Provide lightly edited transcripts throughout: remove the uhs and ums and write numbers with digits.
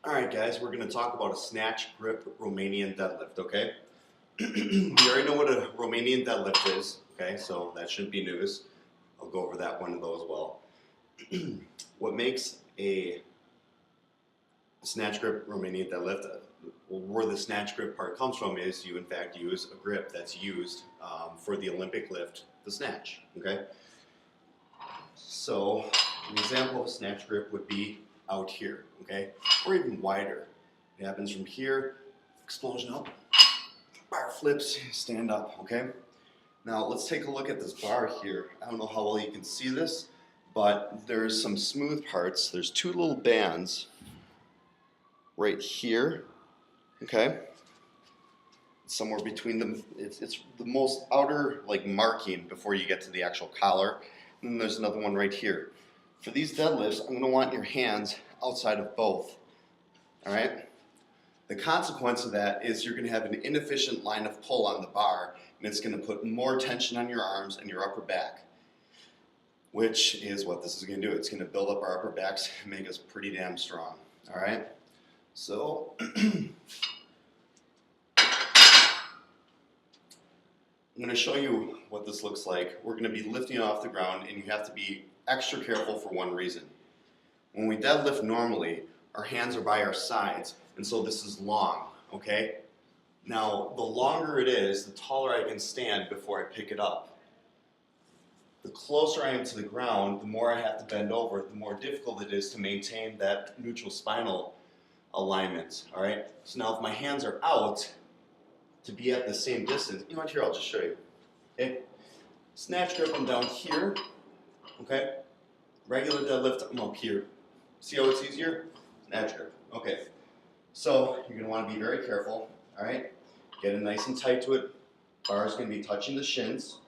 Alright guys, we're going to talk about a snatch grip Romanian deadlift, okay? We already know what a Romanian deadlift is, okay, so that shouldn't be news. I'll go over that one though as well. What makes a snatch grip Romanian deadlift, where the snatch grip part comes from is you in fact use a grip that's used for the Olympic lift, the snatch, okay? So an example of a snatch grip would be out here, okay? Or even wider. It happens from here, explosion up, bar flips, stand up, okay? Now let's take a look at this bar here. I don't know how well you can see this, but there's some smooth parts. There's two little bands right here, okay? Somewhere between them, it's the most outer like marking before you get to the actual collar. And then there's another one right here. For these deadlifts, I'm going to want your hands outside of both, all right? The consequence of that is you're going to have an inefficient line of pull on the bar, and it's going to put more tension on your arms and your upper back, which is what this is going to do. It's going to build up our upper backs and make us pretty damn strong, all right? So, I'm going to show you what this looks like. We're going to be lifting off the ground, and you have to be extra careful for one reason. When we deadlift normally, our hands are by our sides, and so this is long, okay? Now, the longer it is, the taller I can stand before I pick it up. The closer I am to the ground, the more I have to bend over, the more difficult it is to maintain that neutral spinal alignment, all right? So now if my hands are out, to be at the same distance, you know what, here, I'll just show you, okay? Snatch grip, I'm down here, okay? Regular deadlift, I'm up here. See how it's easier? Snatch grip, okay. So you're gonna wanna be very careful, all right? Get it nice and tight to it. Bar is gonna be touching the shins,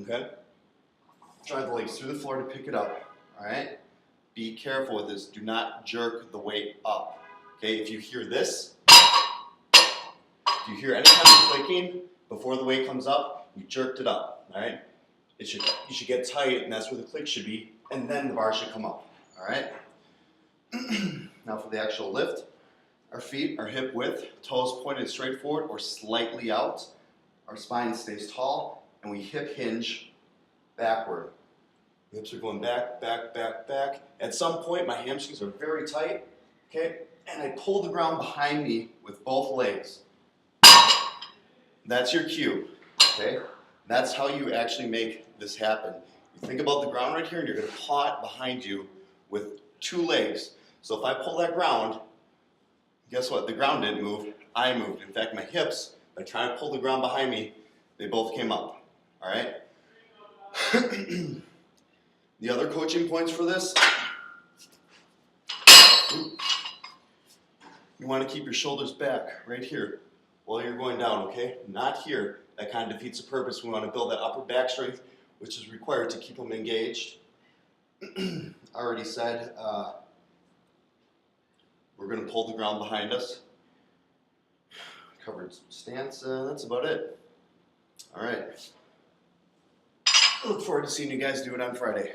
okay? Drive the legs through the floor to pick it up, all right? Be careful with this, do not jerk the weight up, okay? If you hear this, if you hear any kind of clicking before the weight comes up, you jerked it up, all right? You should get tight, and that's where the click should be, and then the bar should come up, all right? Now for the actual lift, our feet are hip width, toes pointed straight forward or slightly out. Our spine stays tall, and we hip hinge backward. The hips are going back, back, back, back. At some point, my hamstrings are very tight, okay? And I pull the ground behind me with both legs. That's your cue, okay? That's how you actually make this happen. You think about the ground right here, and you're gonna paw it behind you with two legs. So if I pull that ground, guess what? The ground didn't move, I moved. In fact, my hips, by trying to pull the ground behind me, they both came up, all right? The other coaching points for this, you want to keep your shoulders back right here while you're going down, okay? Not here. That kind of defeats the purpose. We want to build that upper back strength, which is required to keep them engaged. I already said we're going to pull the ground behind us. Covered stance, that's about it. All right. I look forward to seeing you guys do it on Friday.